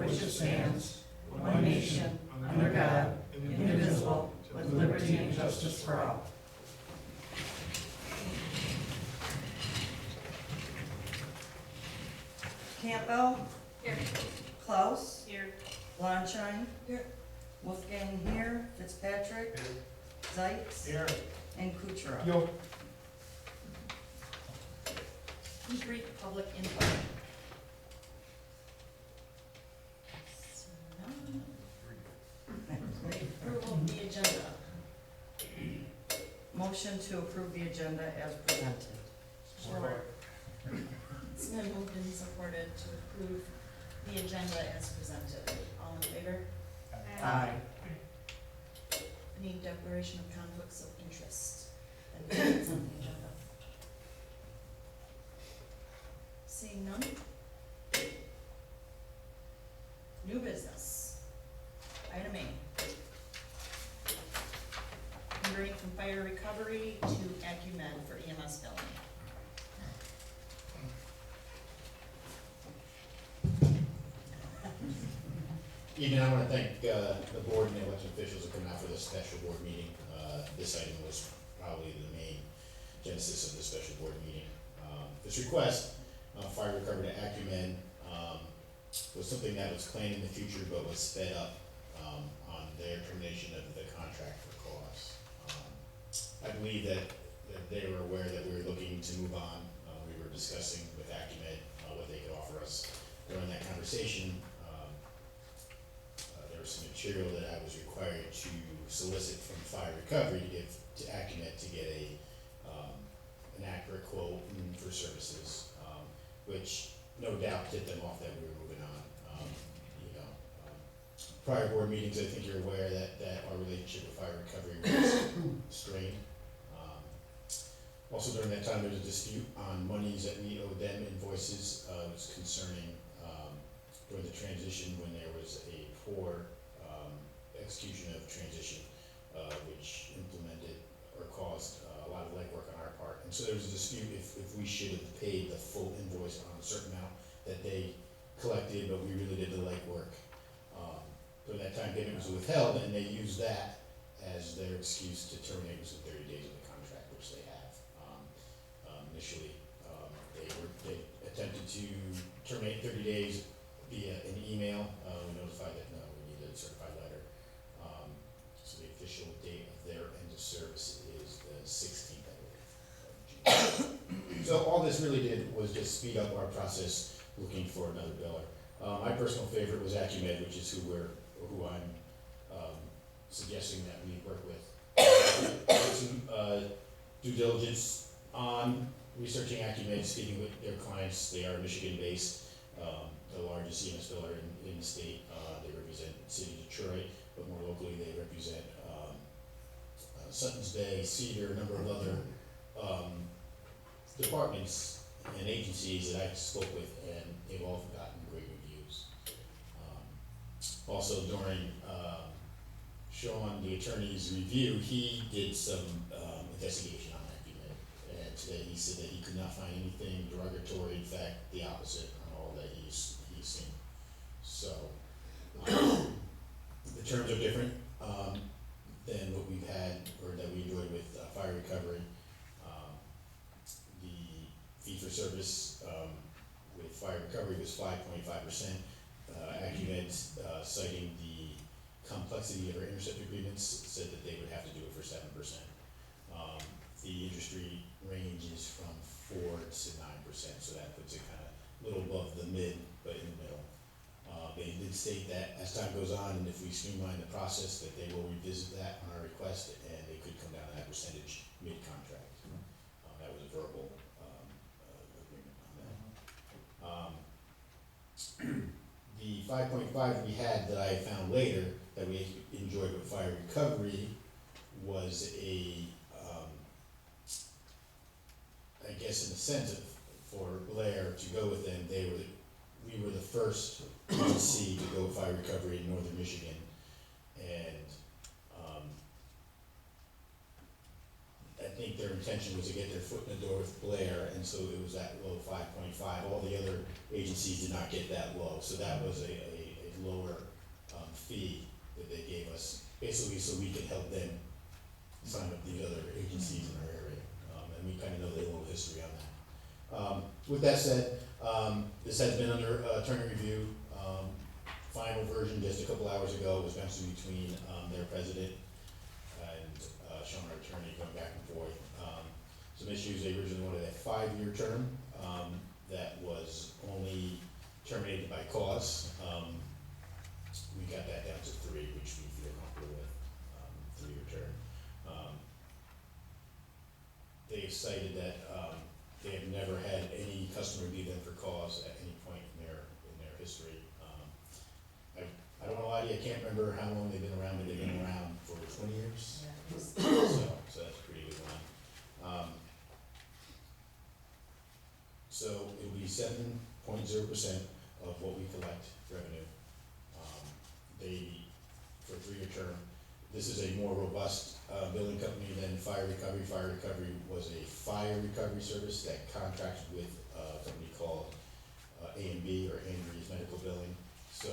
which it stands, one nation, under God, indivisible, with liberty and justice for all. Campbell. Here. Klaus. Here. Blonshine. Here. Wolfgang here. Fitzpatrick. Zeitz. Here. And Kuchera. Yo. Brief public input. Approval of the agenda. Motion to approve the agenda as presented. Support. It's been moved and supported to approve the agenda as presented. All in favor? Aye. Any declaration of conflicts of interest that is on the agenda? Seeing none? New business. Item A. Converting from fire recovery to Acumen for EMS billing. Evening, I want to thank the board and the election officials for coming out for this special board meeting. This item was probably the main genesis of the special board meeting. This request, fire recovery to Acumen, was something that was planned in the future but was sped up on their termination of the contract for cause. I believe that they were aware that we were looking to move on. We were discussing with Acumen what they could offer us. During that conversation, there was some material that I was required to solicit from fire recovery to give to Acumen to get an accurate quote for services, which no doubt tipped them off that we were moving on. Prior board meetings, I think you're aware that our relationship with fire recovery was strained. Also during that time, there was a dispute on monies that we owed them, invoices. It was concerning during the transition when there was a poor execution of transition, which implemented or caused a lot of legwork on our part. And so there was a dispute if we should have paid the full invoice on a certain amount that they collected, but we really did the legwork. During that time, payment was withheld, and they used that as their excuse to terminate within 30 days of the contract, which they have. Initially, they attempted to terminate 30 days via an email. We notified that no, we needed a certified letter. So the official date of their end of service is the 16th, I believe, of June. So all this really did was just speed up our process looking for another biller. My personal favorite was Acumen, which is who I'm suggesting that we work with. Some due diligence on researching Acumen, speaking with their clients. They are Michigan-based, the largest EMS biller in the state. They represent the city of Detroit, but more locally they represent Suttons Bay, Cedar, a number of other departments and agencies that I spoke with, and they've all gotten great reviews. Also during Sean, the attorney's review, he did some investigation on Acumen, and today he said that he could not find anything derogatory. In fact, the opposite on all that he's seen. So the terms are different than what we've had or that we enjoyed with fire recovery. The fee for service with fire recovery was 5.5%. Acumen, citing the complexity of our intercept agreements, said that they would have to do it for 7%. The industry range is from 4 to 9%, so that puts it kind of a little above the mid, but in the middle. They did state that as time goes on, and if we streamline the process, that they will revisit that on our request, and they could come down to that percentage mid-contract. That was a verbal agreement on that. The 5.5 we had that I found later that we enjoyed with fire recovery was I guess in a sense for Blair to go with them, we were the first agency to go with fire recovery in northern Michigan, and I think their intention was to get their foot in the door with Blair, and so it was that low 5.5. All the other agencies did not get that low, so that was a lower, fee that they gave us, basically so we could help them sign up these other agencies in our area. And we kind of know the little history on that. With that said, this has been under attorney review. Final version just a couple hours ago was bouncing between their president and Sean, our attorney, going back and forth. Some issues, they originally wanted a 5-year term that was only terminated by cause. We got that down to 3, which we feel comfortable with, 3-year term. They've cited that they have never had any customer leave them for cause at any point in their history. I don't know, Adi, I can't remember how long they've been around, but they've been around for 20 years. So that's a pretty good one. So it'll be 7.0% of what we collect revenue. For a 3-year term, this is a more robust billing company than Fire Recovery. Fire Recovery was a fire recovery service that contracts with a company called A&B, or Andrews Medical Billing. So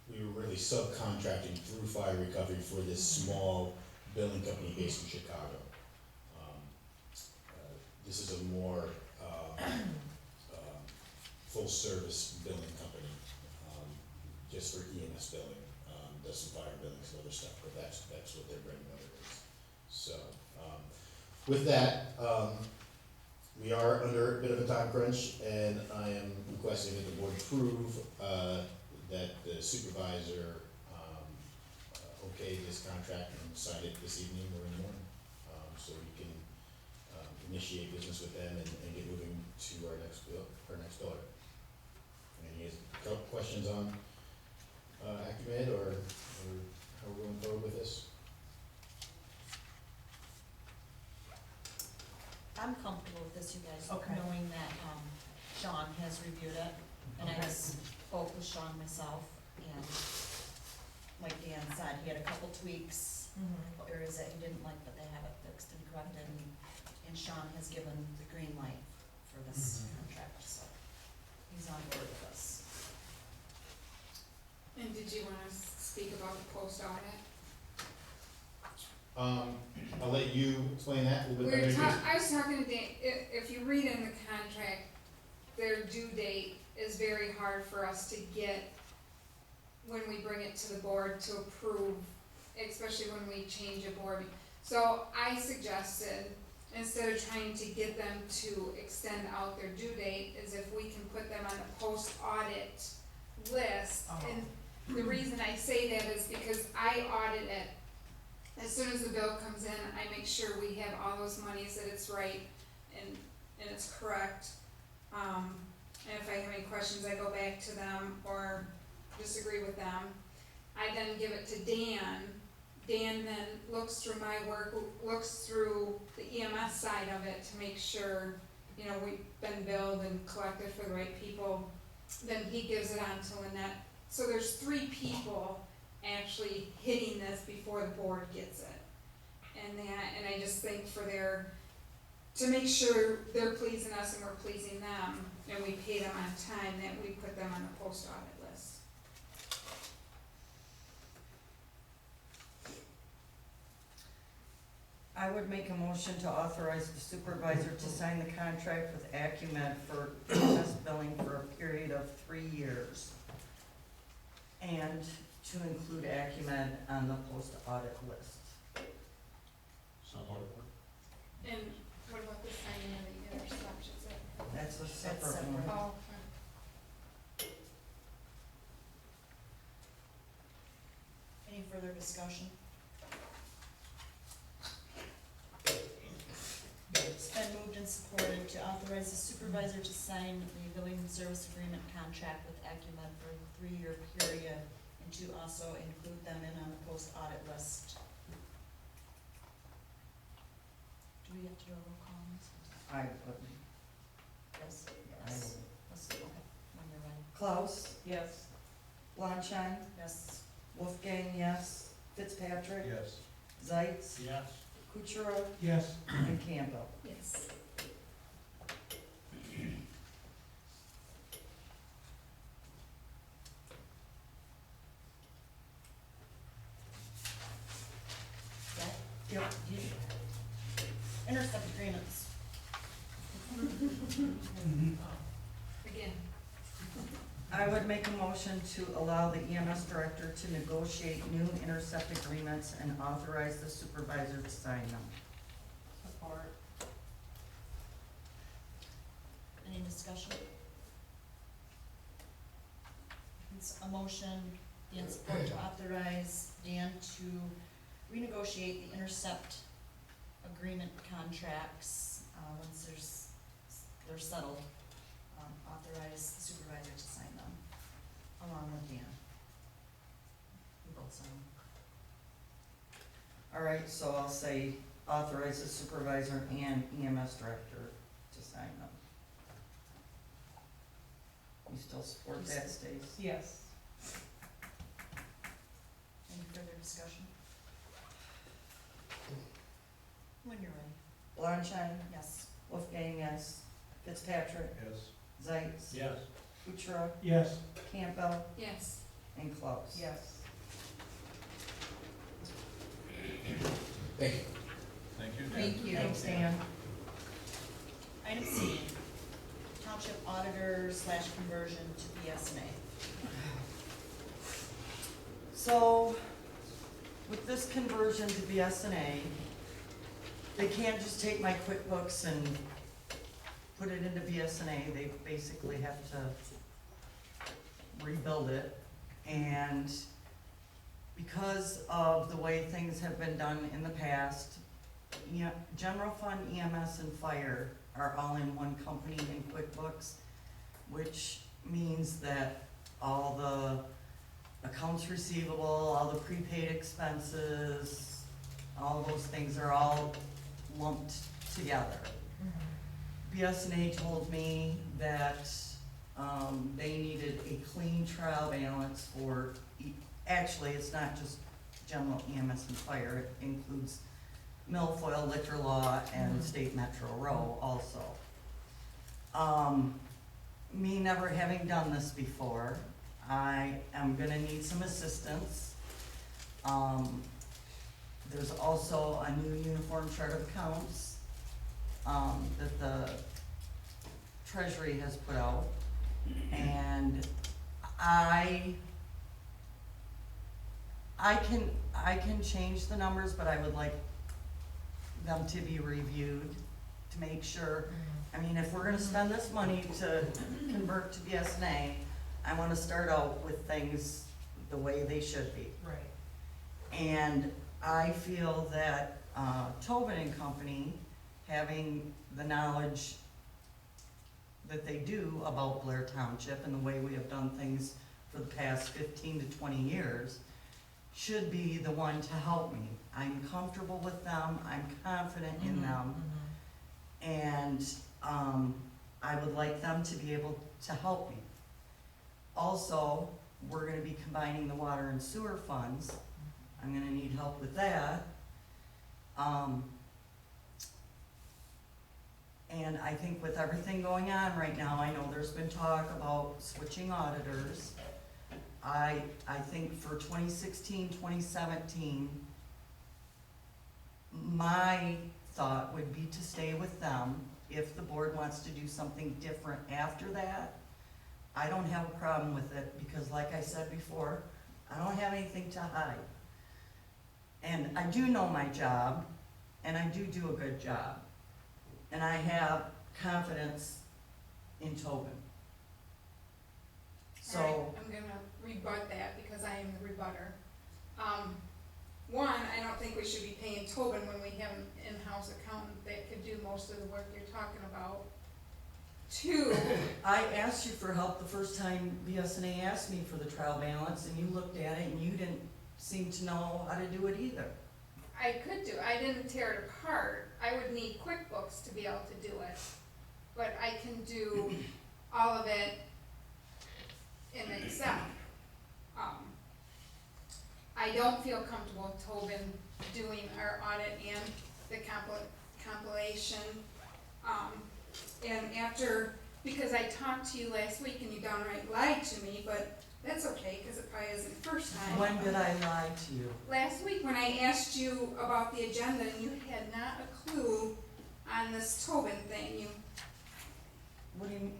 we were really subcontracting through Fire Recovery for this small billing company based in Chicago. This is a more full-service billing company, just for EMS billing. Does some fire billings and other stuff, but that's what their bread and butter is. So, with that, we are under a bit of a time crunch, and I am requesting that the board approve that the supervisor okay this contract and sign it this evening or in the morning, so we can initiate business with them and get moving to our next biller. Any questions on Acumed or how we're going forward with this? I'm comfortable with this, you guys, Okay. knowing that, Sean has reviewed it, and I Okay. spoke with Sean myself, and like Dan said, he had a couple tweaks, areas that he didn't like, but they have it fixed and corrected, and Sean has given the green light for this contract, so he's on board with us. And did you wanna speak about the post audit? I'll let you explain that a little bit better. I was talking to Dan, if you read in the contract, their due date is very hard for us to get when we bring it to the board to approve, especially when we change a board. So I suggested, instead of trying to get them to extend out their due date, is if we can put them on the post audit list. Oh. And the reason I say that is because I audit it. As soon as the bill comes in, I make sure we have all those monies, that it's right and it's correct. And if I have any questions, I go back to them or disagree with them. I then give it to Dan. Dan then looks through my work, looks through the EMS side of it to make sure, you know, we've been billed and collected for the right people. Then he gives it on to Lynette. So there's 3 people actually hitting this before the board gets it. And I just think to make sure they're pleasing us and we're pleasing them, and we pay them on time, that we put them on the post audit list. I would make a motion to authorize the supervisor to sign the contract with Acumed for EMS billing for a period of 3 years. And to include Acumed on the post-audit list. And what about the signing of the interceptions? That's a separate separate. one. Oh, Any further discussion? It's been moved and supported to authorize the supervisor to sign the billing service agreement contract with Acumen for a 3-year period, and to also include them in on the post-audit list. Do we have to do a roll call on this? I would. Yes. I Yes. would. Let's go ahead, when you're ready. Klaus, Yes. Blonshine, Yes. Wolfgang, yes. Fitzpatrick, Yes. Zeitz, Yes. Kuchera, Yes. and Campbell. yes. Yep. Intercept agreements. Again, I would make a motion to allow the EMS director to negotiate new intercept agreements and authorize the supervisor to sign them. Support. Any discussion? It's a motion, Dan support to authorize Dan to renegotiate the intercept agreement contracts, once they're settled. Authorize the supervisor to sign them, along with Dan. We both sign them. All right, so I'll say authorize the supervisor and EMS director to sign them. You still support that, Stace? Yes. Any further discussion? When you're ready. Blonstein, Yes. Wolfgang, yes. Fitzpatrick, Yes. Zeitz, Yes. Kuchera, Yes. Campbell, yes. and Klaus. Yes. Thank you. Thank you, Dan. Thank you. Thanks, Dan. Item C, township auditor / conversion to BSNA. So, with this conversion to BSNA, they can't just take my QuickBooks and put it into BSNA, they basically have to rebuild it. And because of the way things have been done in the past, general fund, EMS, and fire are all in one company in QuickBooks, which means that all the accounts receivable, all the prepaid expenses, all those things are all lumped together. BSNA told me that, they needed a clean trial balance for, actually, it's not just general EMS and fire, it includes milfoil, liquor law, and state metro row also. Me never having done this before, I am gonna need some assistance. There's also a new uniform chart of accounts, that the Treasury has put out. And I can change the numbers, but I would like them to be reviewed to make sure. I mean, if we're gonna spend this money to convert to BSNA, I wanna start out with things the way they should be. Right. And I feel that, Tobin and Company, having the knowledge that they do about Blair Township and the way we have done things for the past 15 to 20 years, should be the one to help me. I'm comfortable with them, I'm confident in them, and, I would like them to be able to help me. Also, we're gonna be combining the water and sewer funds. I'm gonna need help with that. And I think with everything going on right now, I know there's been talk about switching auditors. I think for 2016, 2017, my thought would be to stay with them. If the board wants to do something different after that, I don't have a problem with it, because like I said before, I don't have anything to hide. And I do know my job, and I do a good job. And I have confidence in Tobin. So, Alright, I'm gonna rebut that because I am the rebutter. One, I don't think we should be paying Tobin when we have an in-house accountant that could do most of the work you're talking about. Two, I asked you for help the first time BSNA asked me for the trial balance, and you looked at it and you didn't seem to know how to do it either. I could do, I didn't tear it apart, I would need QuickBooks to be able to do it. But I can do all of it in Excel. I don't feel comfortable with Tobin doing our audit and the compilation. And after, because I talked to you last week and you downright lied to me, but that's okay, cause it probably isn't the first time. time. When did I lie to you? Last week, when I asked you about the agenda, and you had not a clue on this Tobin thing, What do you mean?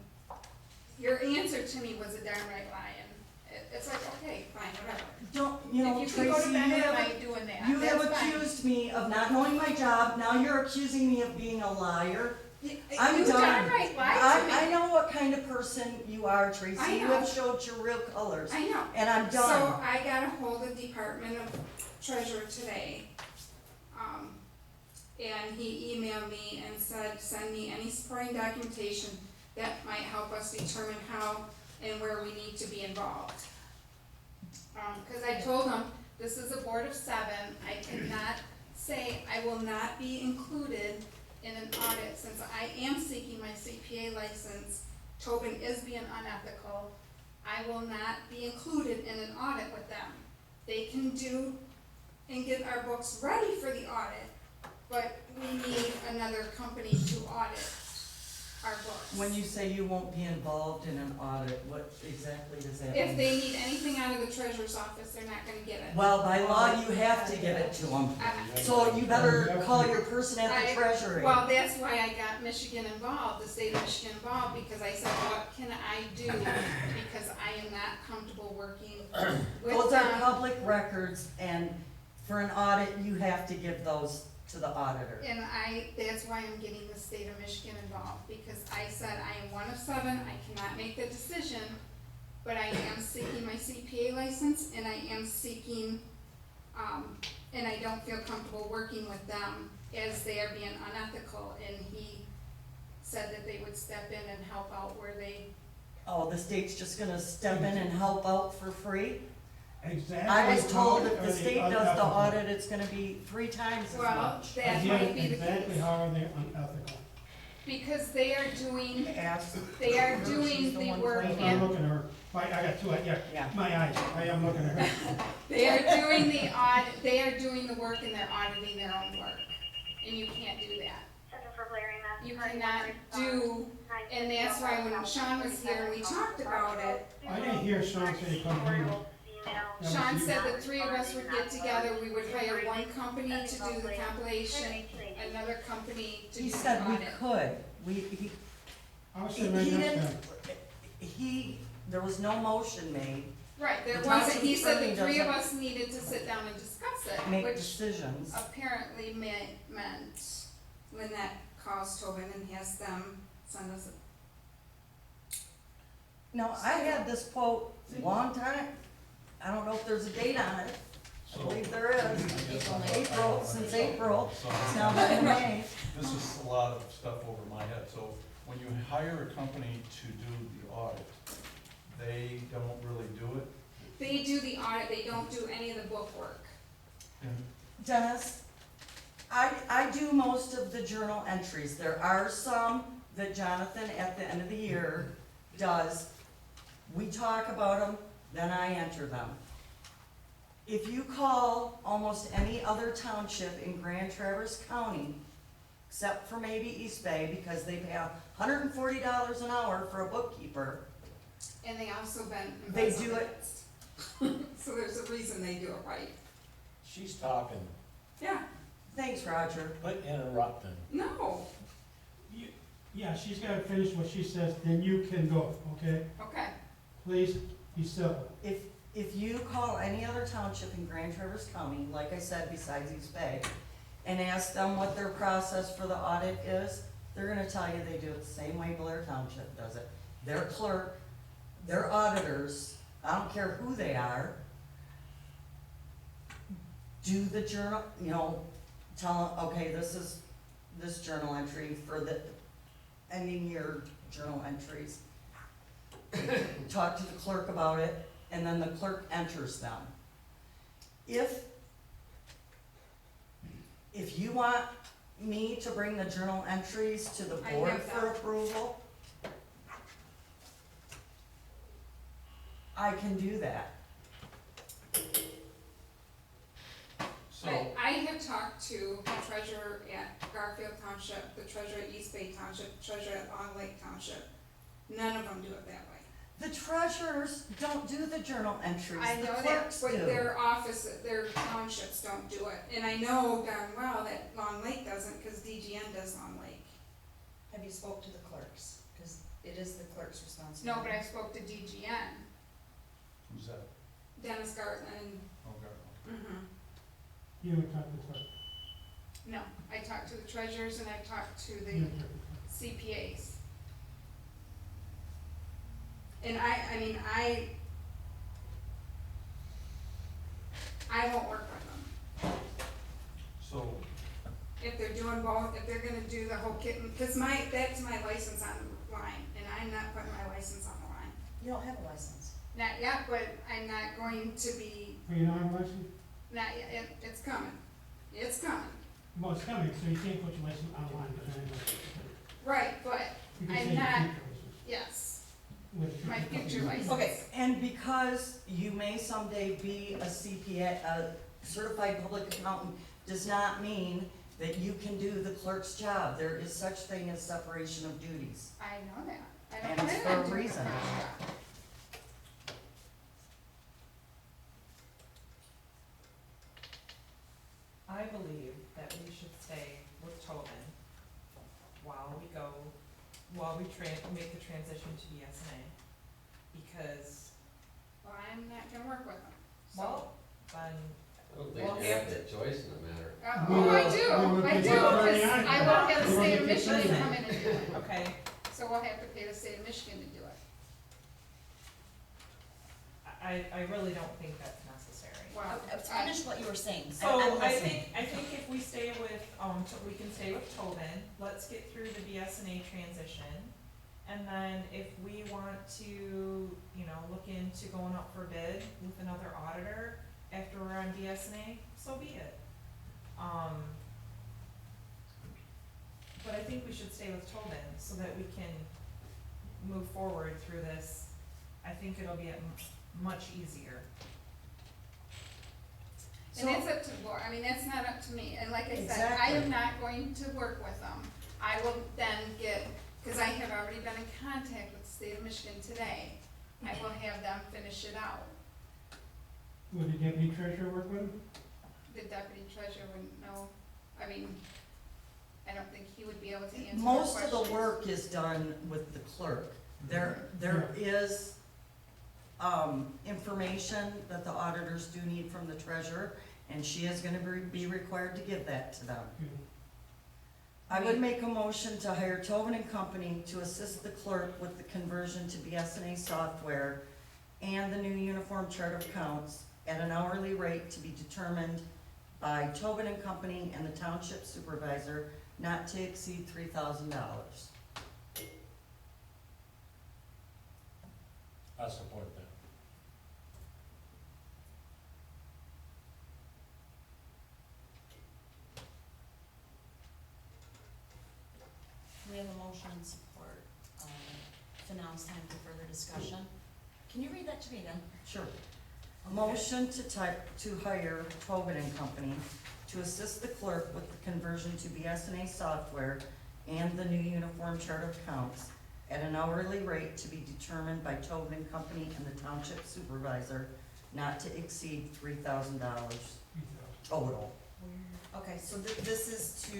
your answer to me was a darn right lie, and it's like, okay, fine, whatever. Don't, you know, If you could go to Tracy, bed you at have, night doing that, you have that's fine. accused me of not knowing my job, now you're accusing me of being a liar. I'm You done. darn right lied to me. I know what kind of person you are, Tracy, I you know. have showed your real colors, I know. and I'm So done. I got a hold of Department of Treasurer today, and he emailed me and said, send me any supporting documentation that might help us determine how and where we need to be involved. Cause I told him, this is a board of 7, I cannot say I will not be included in an audit, since I am seeking my CPA license. Tobin is being unethical, I will not be included in an audit with them. They can do and get our books ready for the audit, but we need another company to audit our books. When you say you won't be involved in an audit, what exactly does that mean? If they need anything out of the treasurer's office, they're not gonna get it. Well, by law, you have to give it to them, so you better call your person at the treasury. Well, that's why I got Michigan involved, the state of Michigan involved, because I said, what can I do? Because I am not comfortable working with Those are them. public records, and for an audit, you have to give those to the auditor. And that's why I'm getting the state of Michigan involved, because I said I am one of 7, I cannot make the decision, but I am seeking my CPA license, and I am seeking, and I don't feel comfortable working with them as they are being unethical, and he said that they would step in and help out where they, Oh, the state's just gonna step in and help out for free? Exactly. I was told if how the are state they does the unethical? audit, it's gonna be 3 times as well, much. that Again, might be the exactly case. how are they unethical? Because they are doing, Ask they are her, doing she's the one work claiming. I'm and looking at her, I got 2, Yeah. my eyes, I am looking at her. they are doing the audit, they are doing the work and they're auditing their own work. And you can't do that. You cannot do, and that's why when Sean was here and we talked about it, I didn't hear Sean say come here. Sean said the 3 of us would get together, we would hire one company to do the compilation, another company to do He the said we audit. could, I was he sitting right next to didn't, him. there was no motion made, Right, there The wasn't, he township said the 3 of attorney us needed to sit down and discuss it, make which decisions. apparently meant Lynette calls Tobin and has them send us No, I had this quote long time, I don't know if there's a date on it, I believe there is. April, since April, it's now been in May. This is a lot of stuff over my head, so when you hire a company to do the audit, they don't really do it? They do the audit, they don't do any of the book work. Dennis, I do most of the journal entries. There are some that Jonathan at the end of the year does. We talk about them, then I enter them. If you call almost any other township in Grand Traverse County, except for maybe East Bay, because they pay $140 an hour for a bookkeeper, And they also been They do it- embezzlement. So there's a reason they do it right. She's talking, Yeah, thanks, Roger. but interrupting. no, Yeah, she's gotta finish what she says, then you can go, okay? okay, Please, be civil. If you call any other township in Grand Traverse County, like I said, besides East Bay, and ask them what their process for the audit is, they're gonna tell you they do it the same way Blair Township does it. Their clerk, their auditors, I don't care who they are, do the journal, you know, tell them, okay, this is this journal entry for the ending year journal entries. Talk to the clerk about it, and then the clerk enters them. If you want me to bring the journal entries to the I board have for that. approval, I can do that. So, I have talked to the treasurer at Garfield Township, the treasurer at East Bay Township, treasurer at Long Lake Township. None of them do it that way. The treasurers don't do the journal entries, I the know that, clerks but do. their office, their townships don't do it, and I know darn well that Long Lake doesn't, cause DGN does Long Lake. Have you spoke to the clerks? Cause it is the clerk's No, responsibility. but I spoke to DGN, Who's that? Dennis Gartland. Okay. Mm-hmm. You haven't talked to the clerk. No, I talked to the treasurers and I've talked to You the haven't talked to the clerk. CPAs. And I mean, I won't work with them. So, If they're doing both, if they're gonna do the whole kit, cause that's my license on the line, and I'm not putting my license on the line. You don't have a license. Not yet, but I'm not going to be, Oh, you don't have a license? not yet, it's coming. It's coming. Well, it's coming, so you can't put your license online, but then Right, but, you can I'm say your not- future license. yes, With my future future license. Okay, and because you may someday be a CPA, a certified public accountant, does not mean that you can do the clerk's job. There is such thing as separation of duties. I know that. I And don't it's plan for a on doing reason. that. I believe that we should stay with Tobin while we go, while we make the transition to BSNA. Because, Well, I'm not gonna work with them, so. well, then, I don't think you have that choice in the matter. Oh, I do, cause I will have the state of Michigan Listen. come in and do it. okay, So we'll have to pay the state of Michigan to do it. I really don't think that's necessary. Well, Finish what you were saying. So I'm I listening. think if we stay with, we can stay with Tobin, let's get through the BSNA transition. And then if we want to, you know, look into going up for bid with another auditor after we're on BSNA, so be it. But I think we should stay with Tobin so that we can move forward through this. I think it'll be much easier. And it's up to the board, I mean, that's not up to me, and like I said, I Exactly. am not going to work with them. I will then get, cause I have already been in contact with the state of Michigan today, I will have them finish it out. Would the deputy treasurer work with him? The deputy treasurer wouldn't know, I mean, I don't think he would be able to answer Most the of the questions. work is done with the clerk. There is, information that the auditors do need from the treasurer, and she is gonna be required to give that to them. Yeah. I would make a motion to hire Tobin and Company to assist the clerk with the conversion to BSNA software and the new uniform chart of accounts at an hourly rate to be determined by Tobin and Company and the township supervisor, not to exceed $3,000. I support that. We have a motion and support. So now it's time for further discussion. Can you read that to me again? Sure. Motion to hire Tobin and Company to assist the clerk with the conversion to BSNA software and the new uniform chart of accounts at an hourly rate to be determined by Tobin and Company and the township supervisor, not to exceed $3,000 total. Okay, so this is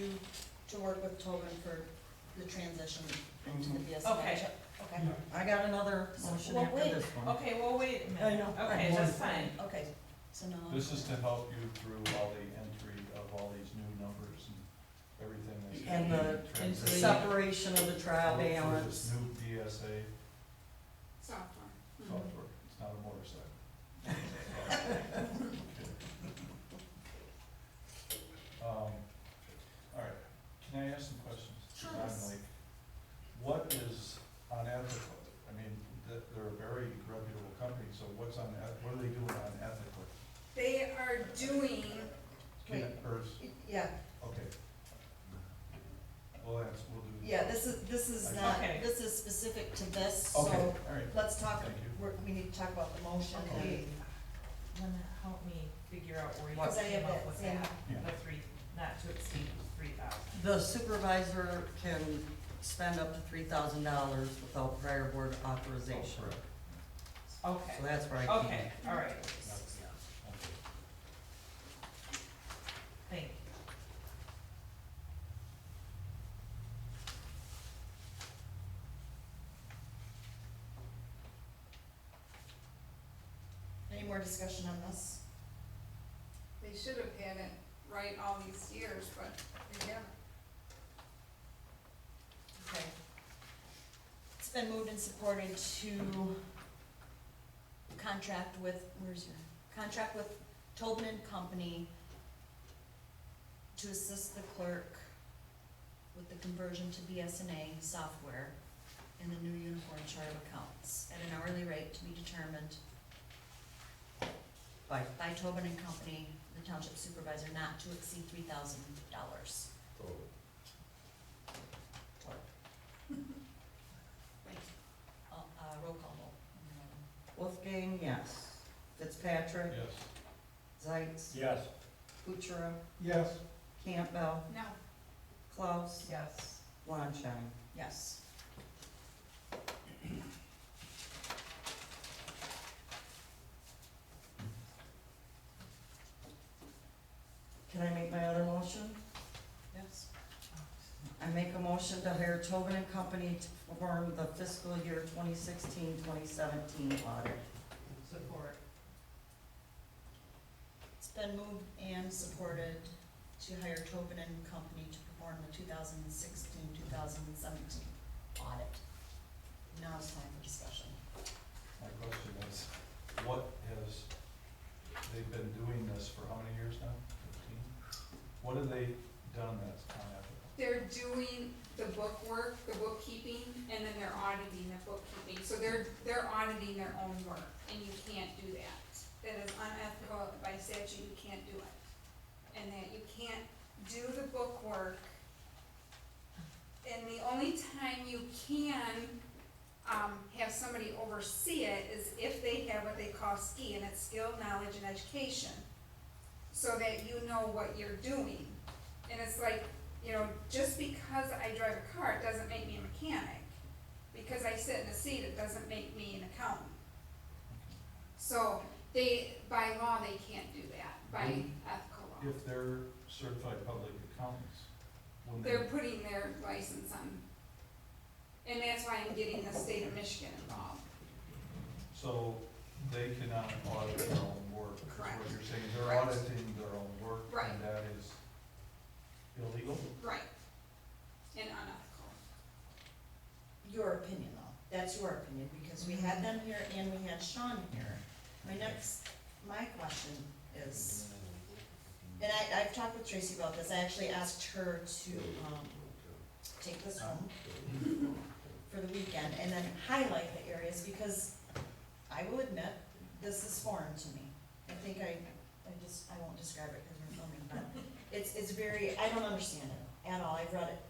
to work with Tobin for the transition into the BSNA. Okay. Okay, Yeah. I got another motion Well, after wait. this one. Okay, well, wait a I minute. know. Okay, that's fine. okay, so now. This is to help you through all the entry of all these new numbers and everything that's. And the transition. separation of the trial For this balance. new BSA Software. software, it's not a motorcycle. All right, can I ask some questions? Sure. I'm like, what is unethical? I mean, they're a very reputable company, so what are they doing unethically? They are doing, Wait. Or Yeah, okay. We'll do. yeah, this is not, Okay. this is specific to this, Okay, so all right, let's talk, thank you. we need to talk about the motion. Okay, then help me figure out where you What? Because I came have up that with same- that, Yeah. the three, not to exceed 3,000. The supervisor can spend up to $3,000 without prior board Oh, authorization. correct. Okay, So that's where I came. okay, all right, That's- yeah, okay. thank you. Any more discussion on this? They should have had it right all these years, but they haven't. Okay. It's been moved and supported to contract with, contract with Tobin and Company to assist the clerk with the conversion to BSNA software and the new uniform chart of accounts at an hourly rate to be determined by Tobin and Company, the township supervisor, not to exceed $3,000. Totally. Roll call vote. Wolfgang, yes. Fitzpatrick, Yes. Zeitz, Yes. Kuchera, Yes. Campbell, No, Klaus, Yes. Wonshine. Yes. Can I make my other motion? Yes. I make a motion to hire Tobin and Company to perform the fiscal year 2016-2017 audit. Support. It's been moved and supported to hire Tobin and Company to perform the 2016-2017 audit. Now it's time for discussion. My question is, what has, they've been doing this for how many years now? 15? What have they done that's unethical? they're doing the book work, the bookkeeping, and then they're auditing the bookkeeping. So they're auditing their own work, and you can't do that. That is unethical by statute, you can't do it. And that you can't do the book work. And the only time you can, have somebody oversee it is if they have what they call SKI, and it's skill, knowledge, and education. So that you know what you're doing. And it's like, you know, just because I drive a car, it doesn't make me a mechanic. Because I sit in a seat, it doesn't make me an accountant. So they, by law, they can't do that, by ethical law. If they're certified public accountants, when they, They're putting their license on, and that's why I'm getting the state of Michigan involved. so they cannot audit their own work, is what Correct. you're saying, they're Right. auditing their own work, Right. and that is illegal? Right. And unethical. Your opinion though, that's your opinion, because we had them here and we had Sean here. My question is, and I've talked with Tracy about this, I actually asked her to, take this home for the weekend and then highlight the areas, because I will admit, this is foreign to me. I think I won't describe it because we're filming, but it's very, I don't understand it at all. I've read it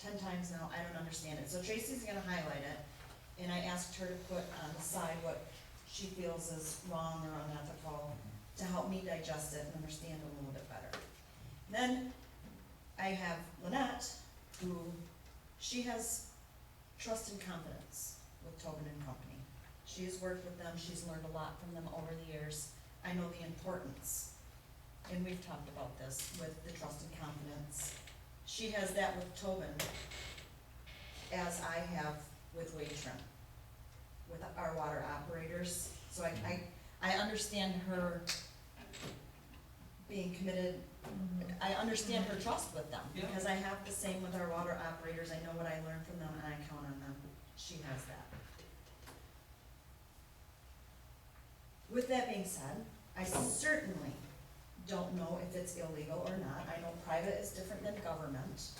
10 times now, I don't understand it. So Tracy's gonna highlight it, and I asked her to put on the side what she feels is wrong or unethical to help me digest it and understand it a little bit better. Then I have Lynette, who, she has trust and confidence with Tobin and Company. She has worked with them, she's learned a lot from them over the years. I know the importance, and we've talked about this with the trust and confidence. She has that with Tobin, as I have with Wade Trim, with our water operators. So I understand her being committed, I understand her trust with them, because I have the same with our water operators. I know what I learned from them, and I count on them. She has that. With that being said, I certainly don't know if it's illegal or not. I know private is different than government.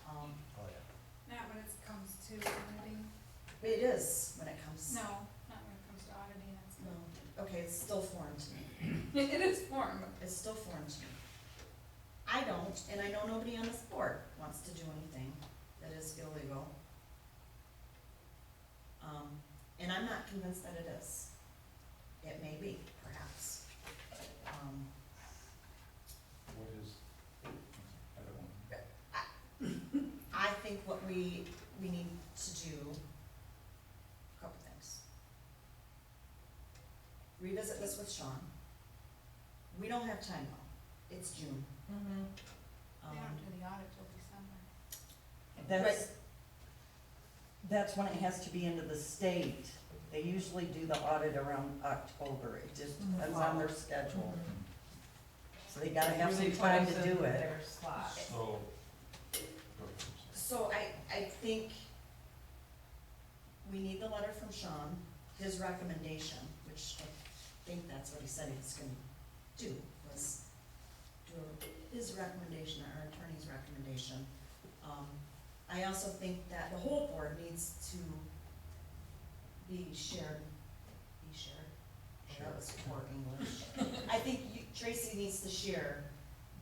Oh, yeah. Not when it comes to auditing. It is when it comes. No, not when it comes to auditing, it's No. Okay, it's still foreign to me. It is form, but It's still foreign to me. I don't, and I know nobody on this board wants to do anything that is illegal. And I'm not convinced that it is. It may be, perhaps. What is, I don't know. I think what we need to do, a couple things. with Sean. We don't have time now, it's June. Mm-hmm. They don't do the audit till December. That's when it has to be into the state. They usually do the audit around October, it just depends on their schedule. So they gotta have some time to do it. Their slot. So, So I think we need the letter from Sean, his recommendation, which I think that's what he said he was gonna do, was do his recommendation, our attorney's recommendation. I also think that the whole board needs to be shared, that was poor English. I think Tracy needs to share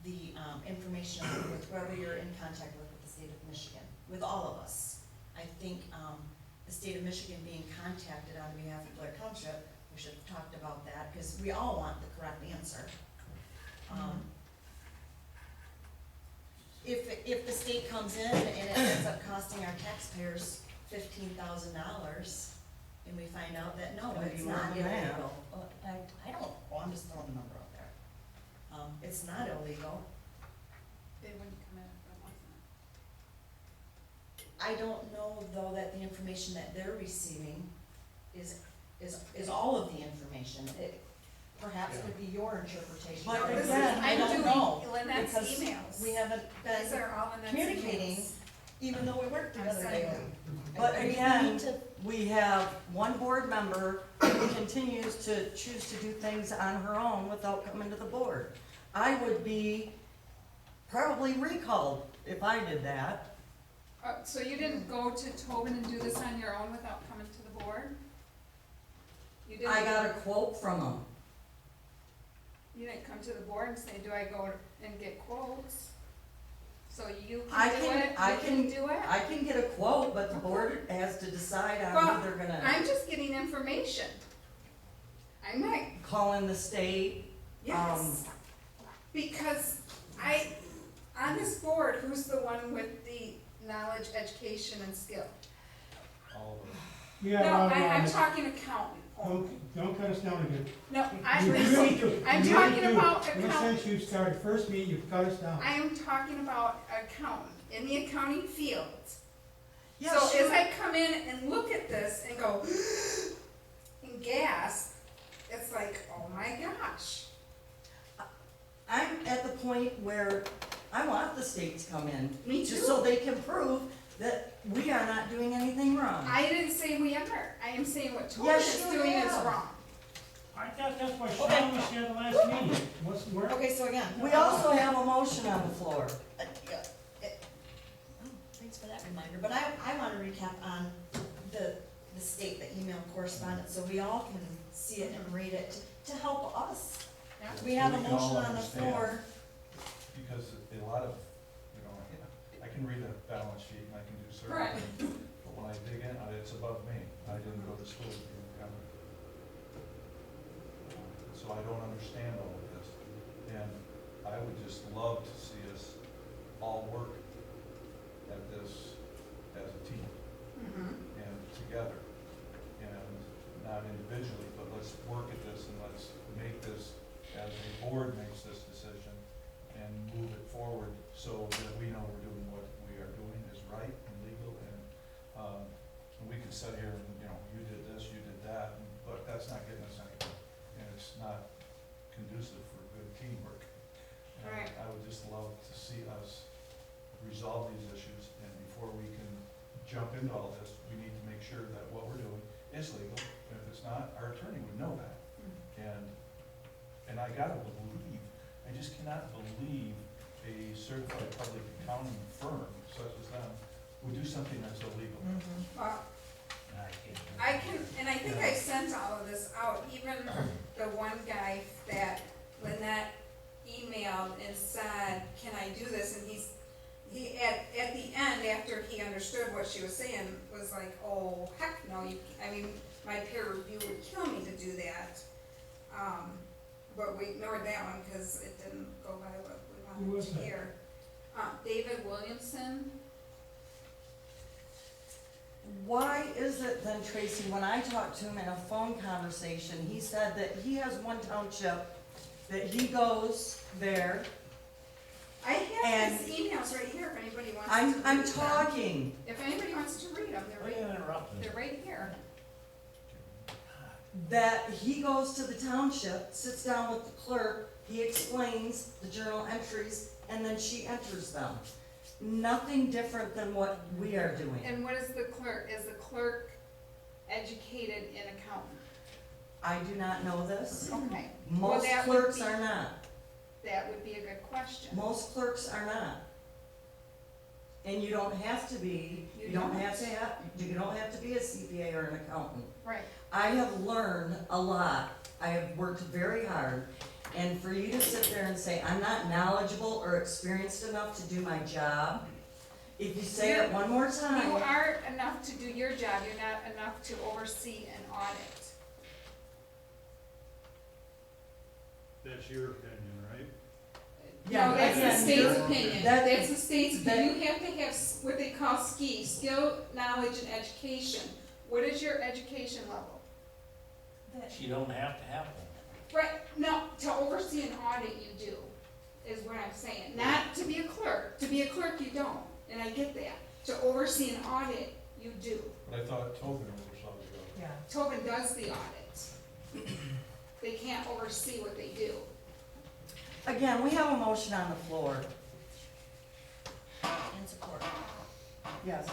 the, information with whoever you're in contact with the state of Michigan, with all of us. I think, the state of Michigan being contacted on behalf of Blair Township, we should have talked about that, because we all want the correct answer. If the state comes in and it ends up costing our taxpayers $15,000, and we find out that, no, Gonna be it's more not than that. illegal. Well, I don't, well, I'm just throwing a number out there. It's not illegal. They wouldn't come in if it wasn't. I don't know, though, that the information that they're receiving is all of the information. It perhaps could be your interpretation. But Or This is, again, I I'm don't doing know, Lynette's because emails. we haven't These been are all Lynette's communicating, emails. even though we work I'm together sending daily. them. But I think we again, need to- we have one board member who continues to choose to do things on her own without coming to the board. I would be probably recalled if I did that. So you didn't go to Tobin and do this on your own without coming to the board? You didn't? I got a quote from him. You didn't come to the board and say, do I go and get quotes? So you I can do can- it, I you can- can do it? I can get a quote, but the board has to decide on Well, who they're gonna I'm just getting information. I'm not, call in the state. yes. Because on this board, who's the one with the knowledge, education, and skill? all of it. Yeah, No, well, I'm talking accountant. don't cut us down again. No, You I'm really do. I'm You talking really do. about Ever accountant. since you started first meeting, you've cut us down. I am talking about accountant, in the accounting field. Yeah, So sure. as I come in and look at this and go, and gasp, it's like, oh my gosh. I'm at the point where I want the state to come in. Me Just too. so they can prove that we are not doing anything wrong. I didn't say we are, I am saying what Tobin Yes, is you doing is have. wrong. I thought that's why Okay. Sean was here the last meeting. What's the word? Okay, so again. We also have a motion on the floor. Yeah, oh, thanks for that reminder, but I wanna recap on the state, the email correspondence, so we all can see it and read it to help us. Yeah. We have a We can all motion on the understand. floor. Because a lot of, I can read a balance sheet and I can do certain Correct. things, but when I dig in, it's above me. I didn't go to school to be an accountant. So I don't understand all of this. And I would just love to see us all work at this as a team and together. And not individually, but let's work at this and let's make this, as a board makes this decision, and move it forward so that we know we're doing what we are doing is right and legal, and we could sit here and, you did this, you did that, but that's not getting us anywhere, and it's not conducive for good teamwork. And Right. I would just love to see us resolve these issues, and before we can jump into all this, we need to make sure that what we're doing is legal, and if it's not, our attorney would know that. And I gotta believe, I just cannot believe a certified public accounting firm such as them would do something that's illegal. Well, I can, and I think I sent all of this out, even the one guy that Lynette emailed and said, can I do this? And he at the end, after he understood what she was saying, was like, oh, heck no, my peer review would kill me to do that. But we ignored that one because it didn't go by what we Who wanted was to that? hear. David Williamson, why is it then, Tracy, when I talked to him in a phone conversation, he said that he has one township that he goes there, I have And- his emails right here if anybody wants to I'm read them. talking, If anybody wants to read them, Why are you interrupting? they're right here. that he goes to the township, sits down with the clerk, he explains the journal entries, and then she enters them. Nothing different than what we are doing. And what is the clerk? Is the clerk educated in accounting? I do not know this. Okay. Well, Most that would clerks be- are not. That would be a good question. Most clerks are not. And you don't have to be, You you don't don't. have to have, you don't have to be a CPA or an accountant. Right. I have learned a lot, I have worked very hard, and for you to sit there and say, I'm not knowledgeable or experienced enough to do my job, if you say it one more You time, are enough to do your job, you're not enough to oversee an audit. That's your opinion, right? Yeah, No, that's the again, state's you're- opinion, that- that's the state's that- opinion, you have to have what they call skill, knowledge, and education. What is your education level? That- You don't have to have one. Right, no, to oversee an audit you do, is what I'm saying, not to be a clerk, to be a clerk you don't, and I get that. To oversee an audit, you do. But I thought Tobin oversaw the job. Yeah, Tobin does the audit. They can't oversee what they do. again, we have a motion on the floor. In support. Yes.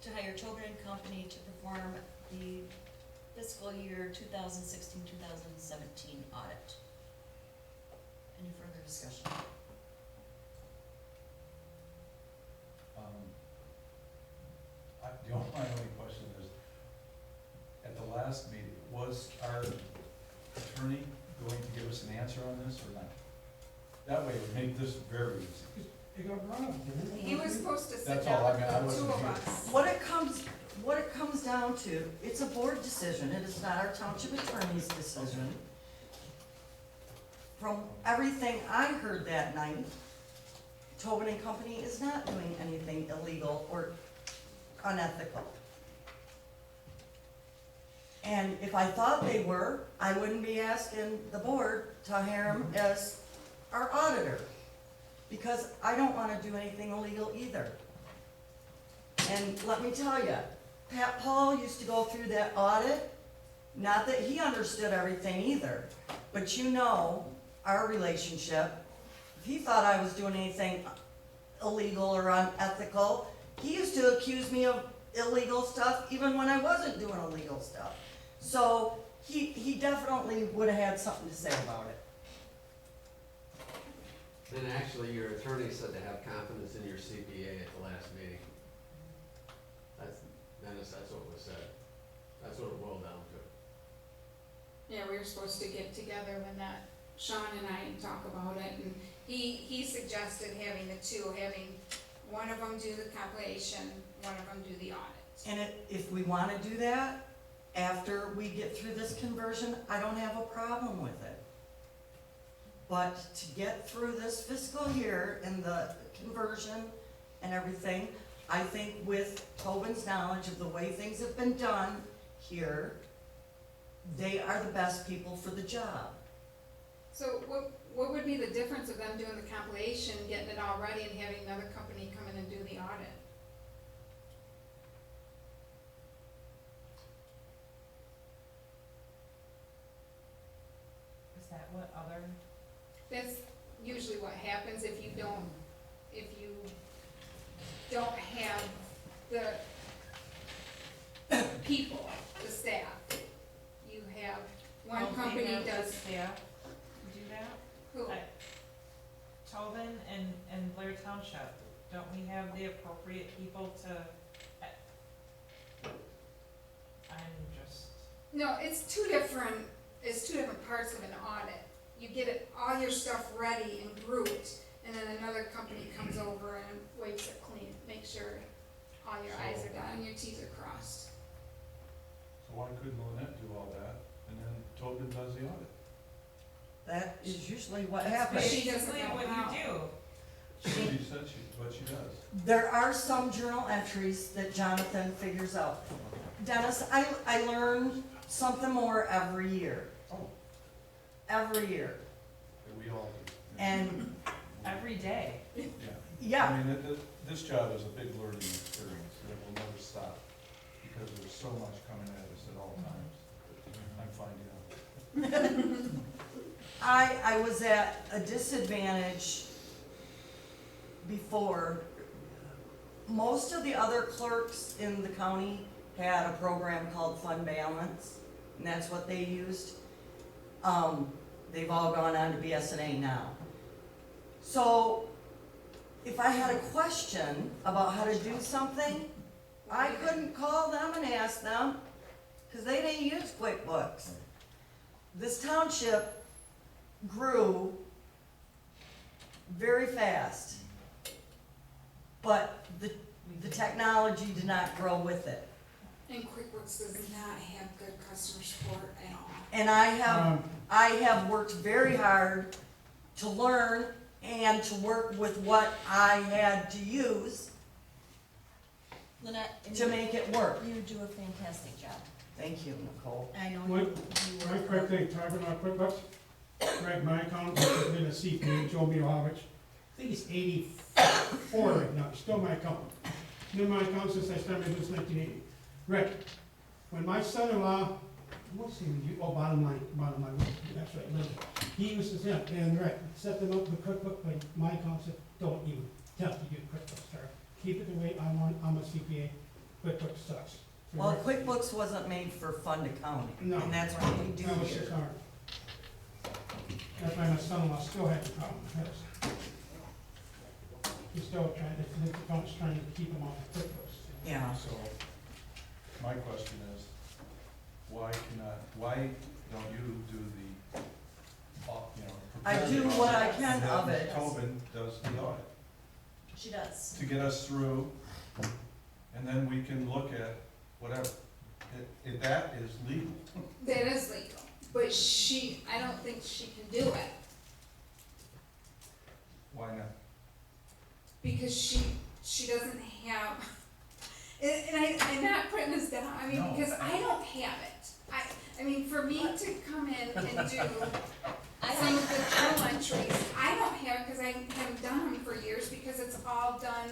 To hire Tobin and Company to perform the fiscal year 2016-2017 audit. Any further discussion? My only question is, at the last meeting, was our attorney going to give us an answer on this or not? That way it would make this very easy. He was supposed to sit That's all, down I mean, I with the two wasn't of here. us. What it comes down to, it's a board decision, it is not our township attorney's decision. From everything I heard that night, Tobin and Company is not doing anything illegal or unethical. And if I thought they were, I wouldn't be asking the board to hire him as our auditor, because I don't wanna do anything illegal either. And let me tell you, Pat Paul used to go through that audit, not that he understood everything either, but you know our relationship. If he thought I was doing anything illegal or unethical, he used to accuse me of illegal stuff even when I wasn't doing illegal stuff. So he definitely would have had something to say about it. And actually, your attorney said to have confidence in your CPA at the last meeting. Dennis, that's what was said. That's what it boiled down to. Yeah, we were supposed to get together when that, Sean and I talk about it, and he suggested having the two, having one of them do the compilation, one of them do the audit. And if we wanna do that, after we get through this conversion, I don't have a problem with it. But to get through this fiscal year and the conversion and everything, I think with Tobin's knowledge of the way things have been done here, they are the best people for the job. So what would be the difference of them doing the compilation, getting it all ready, and having another company come in and do the audit? is that what other, That's usually what happens if you don't have the people, the staff. You have, one don't we company have the does, staff do that? who? Tobin and Blair Township, don't we have the appropriate people to? I'm just, No, it's two different parts of an audit. You get it, all your stuff ready and grouped, and then another company comes over and wipes it clean, make sure all your i's are dotted and your t's are crossed. So why couldn't Lynette do all that, and then Tobin does the audit? That is usually what that's happens. she doesn't basically know what how. you do. She said but she does. There are some journal entries that Jonathan figures out. Dennis, I learn something more every year. Oh. Every year. We all do. And, Every day. Yeah. yeah, I mean, this job is a big learning experience, and it will never stop, because there's so much coming at us at all times. I'm finding out. I was at a disadvantage before. Most of the other clerks in the county had a program called Fund Balance, and that's what they used. They've all gone on to BSNA now. So, if I had a question about how to do something, I couldn't call them and ask them, because they didn't use QuickBooks. This township grew very fast, but the technology did not grow with it. And QuickBooks does not have good customer support at all. And I have worked very hard to learn and to work with what I had to use Lynette, and to make it work. you do a fantastic job. Thank you, Nicole. I know What, you my work. quick thing, talking about QuickBooks, right, my account has been a CPA, Joe Milovich. I think it's 84 right now, it's still my account. Been my account since I started since 1980. Rick, when my son-in-law, what's he, bottom line, that's right, Linda. He was the same, and Rick, set them up with QuickBooks, but my account said, don't even attempt to do QuickBooks, sir. Keep it the way I want, I'm a CPA, QuickBooks sucks. So Well, Rick, QuickBooks wasn't made for fund accounting, No. and that's what we do that was here. just hard. That's why my son-in-law still had the problem, because he's still trying to, the account's trying to keep him off of QuickBooks. Yeah. So, my question is, why don't you do the, I prepare do the what I audit, can and of then it. Tobin does the audit, She does. to get us through, and then we can look at whatever. That is legal. That is legal, but I don't think she can do it, Why not? because she doesn't have, I'm not putting this down, I mean, No. because I don't have it. I mean, for me to come in and do some of the journal entries, I don't have it, because I haven't done them for years, because it's all done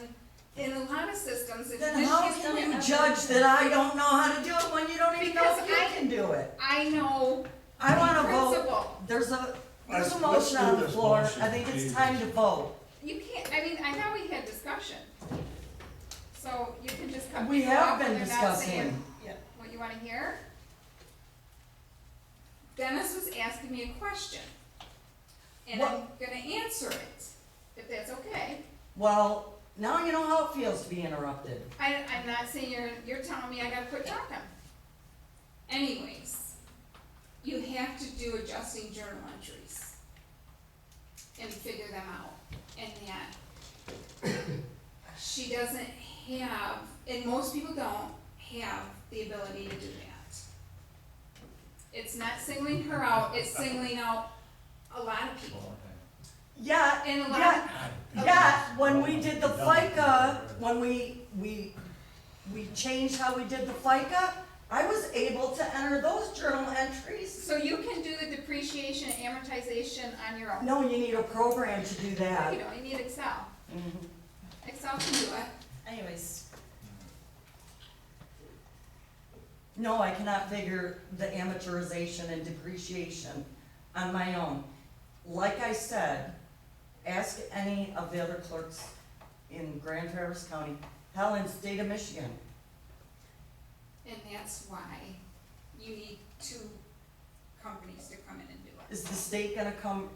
in a lot of systems. If Then you how just can do you it- judge that I don't know how to do it when you don't even know Because if you I- can do it? I know I wanna the vote, principle. there's a Let's motion do on the this floor, motion, I think it's Jesus. time to vote. You can't, I mean, I know we had discussion, so you can just cut We people have off when been they're not saying discussing. Yeah. what you wanna hear. Dennis was asking me a question, and I'm gonna answer it, if that's okay. Well, now you know how it feels to be interrupted. I'm not saying you're telling me I gotta quit talking. Anyways, you have to do adjusting journal entries and figure them out, and that she doesn't have, and most people don't have the ability to do that. It's not singling her out, it's singling out a lot of people, Yeah, and a lot of yeah, when we did the FICA, when we changed how we did the FICA, I was able to enter those journal entries. So you can do the depreciation and amortization on your own. No, you need a program to do No, that. you don't, you need Excel. Mhm. Excel can do it. Anyways, No, I cannot figure the amortization and depreciation on my own. Like I said, ask any of the other clerks in Grand Traverse County, hell, in the state of Michigan. And that's why you need two companies to come in and do it. Is the state gonna come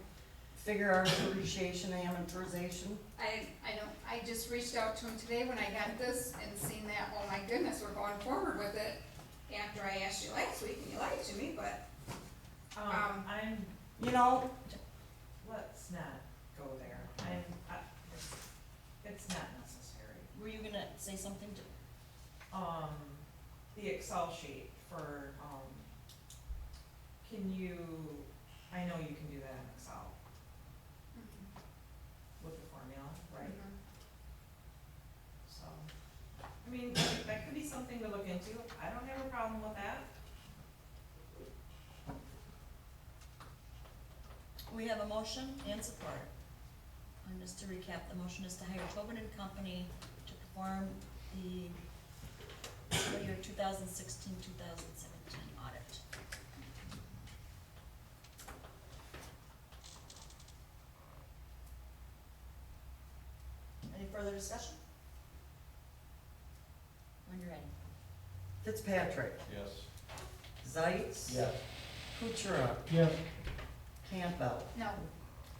figure our depreciation and amortization? I just reached out to him today when I got this and seen that, oh my goodness, we're going forward with it. After I asked you last week and you lied to me, but, I'm, You know, let's not go there. It's not necessary. were you gonna say something to? The Excel sheet for, I know you can do that in Excel with the formula, right? problem with that. We have a motion and support. And just to recap, the motion is to hire Tobin and Company to perform the fiscal year 2016-2017 audit. Any further discussion? When you're ready. Fitzpatrick, Yes. Zeitz. Yes. Kuchera, Yes. Campbell, No.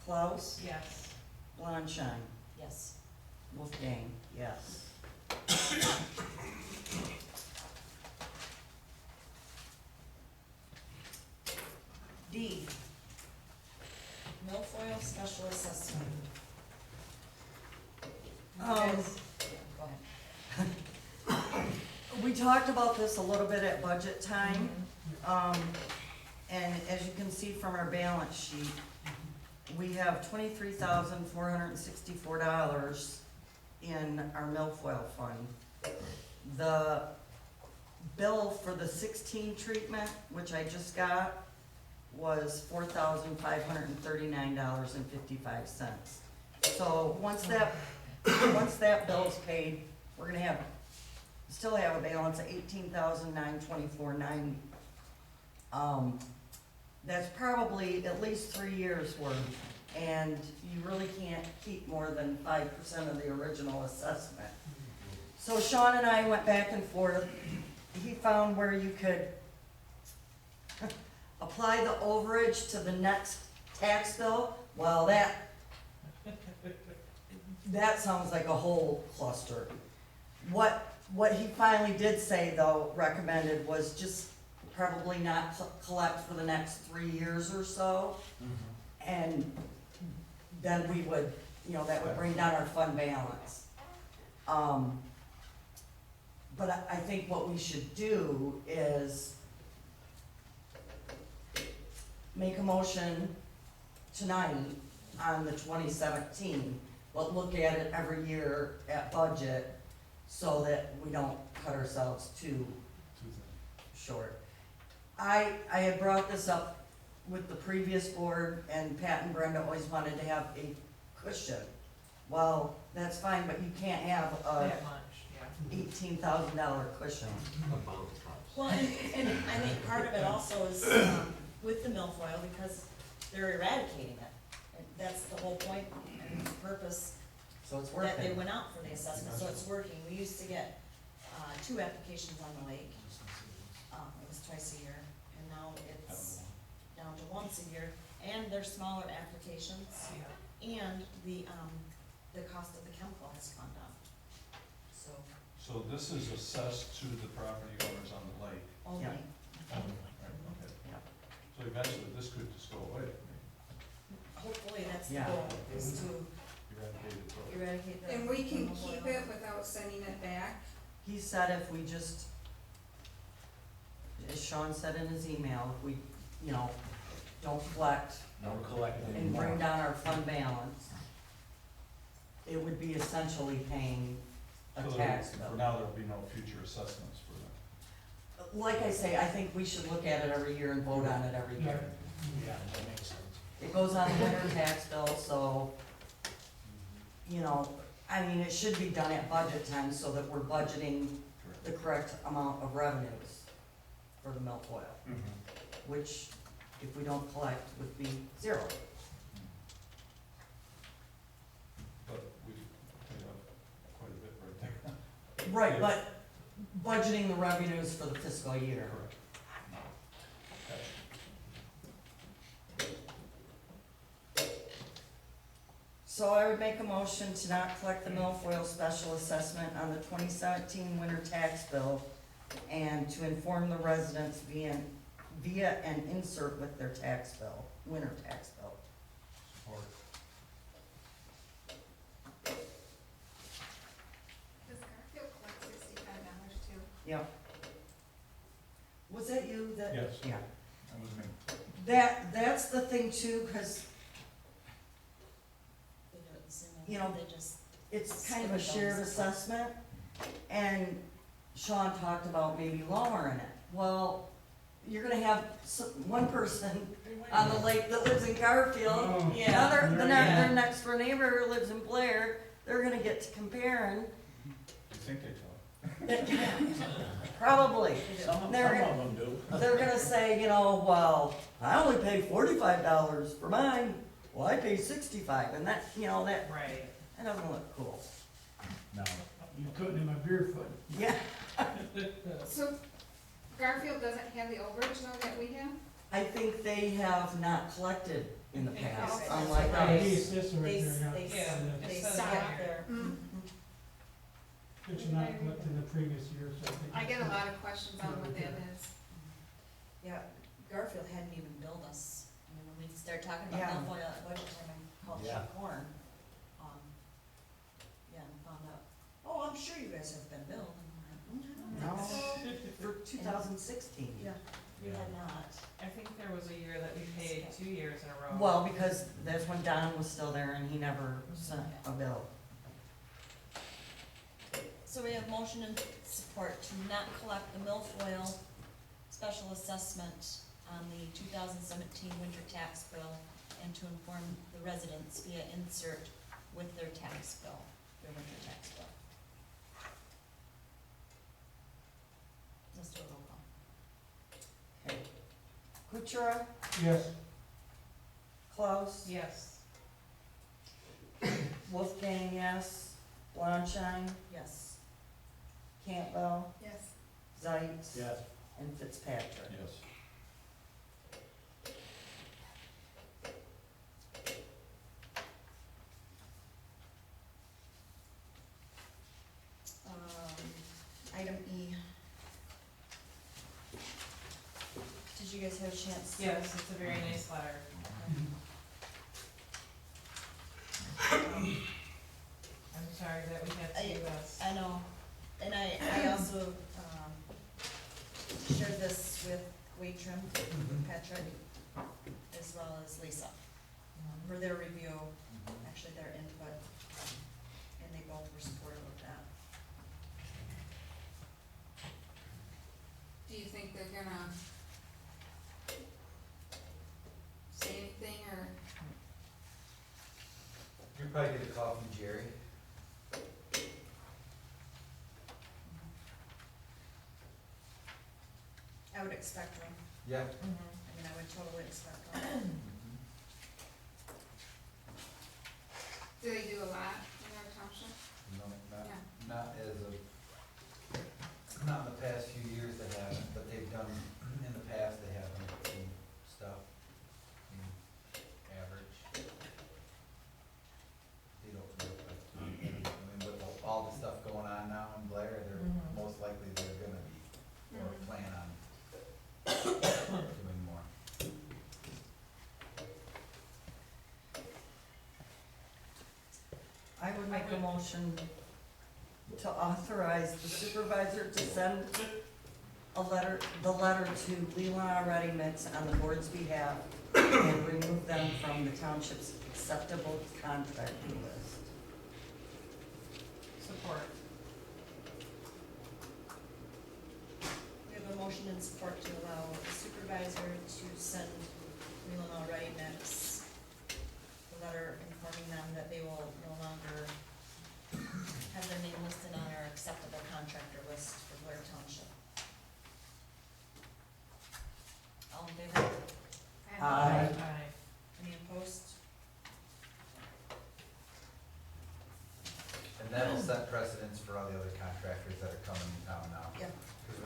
Klaus, Yes. Blonsheim, Yes. Wolfgang, yes. D, Milfoil special assessment. Um, Yes. Go ahead. we talked about this a little bit at budget time. And as you can see from our balance sheet, we have $23,464 in our milfoil fund. The bill for the 16 treatment, which I just got, was $4,539.55. So once that bill's paid, we're gonna still have a balance of $18,924.90. That's probably at least 3 years' worth, and you really can't keep more than 5% of the original assessment. So Sean and I went back and forth. He found where you could apply the overage to the next tax bill. Well, that sounds like a whole cluster. What he finally did say, though, recommended was just probably not collect for the next 3 years or so. And then we would, that would bring down our fund balance. But I think what we should do is make a motion tonight on the 2017, but look at it every year at budget so that we don't cut ourselves too short. I had brought this up with the previous board, and Pat and Brenda always wanted to have a cushion. Well, that's fine, but you can't have a That much, yeah. $18,000 cushion. Well, and I think part of it also is, with the milfoil, because they're eradicating it. And that's the whole point and purpose So it's that they working. went out for the assessment, so it's working. We used to get, 2 applications on the lake. It was twice a year, and now it's down to once a year, and they're smaller applications, Yeah. and the cost of the chemical has gone down. So, So this is assessed to the property owners on the lake. only, Yeah. Right, okay. Yeah. So eventually this could just go away, hopefully that's the Yeah. goal, is to eradicated totally. eradicate the. And we can milfoil. keep it without sending it back. He said if we just, as Sean said in his email, if we, don't collect Don't collect and anymore. bring down our fund balance, it would be essentially paying a So tax For bill. now, there'll be no future assessments for them. Like I say, I think we should look at it every year and vote on it every year. Yeah, that makes sense. It goes on the winter tax bill, so, it should be done at budget time so that we're budgeting Correct. the correct amount of revenues for the milfoil, which, if we don't collect, would be 0. But we paid off quite a bit right there. Right, but budgeting the revenues for the fiscal year. Correct. So I would make a motion to not collect the milfoil special assessment on the 2017 winter tax bill and to inform the residents via an insert with their tax bill, winter tax bill. Support. Does Garfield collect $65 too? Yep. Was that you that? Yes. Yeah. That was me. That's the thing too, 'cause They do it the same You way, know, they just, it's kind of a shared assessment, and Sean talked about maybe lowering it. Well, you're gonna have one person on the lake that lives in Garfield, Oh, Yeah. another, the Yeah. their next door neighbor who lives in Blair, they're gonna get to comparing, You think they talk? probably. Some They're- of them do. They're gonna say, you know, well, I only pay $45 for mine, well, I pay 65, and that, you know, that Right. doesn't look cool. No. You couldn't in my beer foot. Yeah, So Garfield doesn't have the overage though that we have? I think they have not collected in the past, Okay. unlike Right. us. These, this right They, there, they, yeah. they It says stop that here. there. Mm. But you're not collecting the previous year, so I think. I get a lot of questions on what that is. Yeah, Garfield hadn't even billed us. I mean, when we start talking about Yeah. milfoil at budget time and called Yeah. cheap corn, yeah, and found out, oh, I'm sure you guys have been billed. And we're like, No, "Mm, for 2016. yeah, we had not. I think there was a year that we paid 2 years in a row. Well, because that's when Don was still there and he never sent a bill. So we have motion and support to not collect the milfoil special assessment on the 2017 winter tax bill and to inform the residents via insert with their tax bill, their winter tax bill. Let's do a roll call. Okay. Kuchera, Yes, Klaus, Yes. Wolfgang, yes, Blonshine, Yes. Campbell, Yes. Zeitz, Yes. and Fitzpatrick. Yes. Item E. Did you guys have a chance? to- Yes, it's a very nice letter. I'm sorry that we had to do this. I know, and I also, shared this with Waitrim, Patrick, as well as Lisa, for their review, actually their input, and they both were supportive of that. Do you think they're gonna say anything or? You probably get a call from Jerry. I would expect one, Yeah. Mhm. I mean, I would totally expect one. Do they do a lot in our township? No, Yeah. not as of, not in the past few years they haven't, but they've done, in the past they have some stuff, average. They don't look like, I mean, with all the stuff going on now in Blair, they're, Mhm. most likely they're gonna be, or Mhm. plan on doing more. I would make a motion to authorize the supervisor to send the letter to Leland Ready Mix on the board's behalf and remove them from the township's acceptable contractor list. Support. We have a motion and support to allow the supervisor to send Leland Ready Mix a letter informing them that they will no longer have their name listed on our acceptable contractor list for Blair Township. All in favor? Aye. Aye. Any opposed? And that'll set precedents for all the other contractors that are coming in town now. Yep. Cause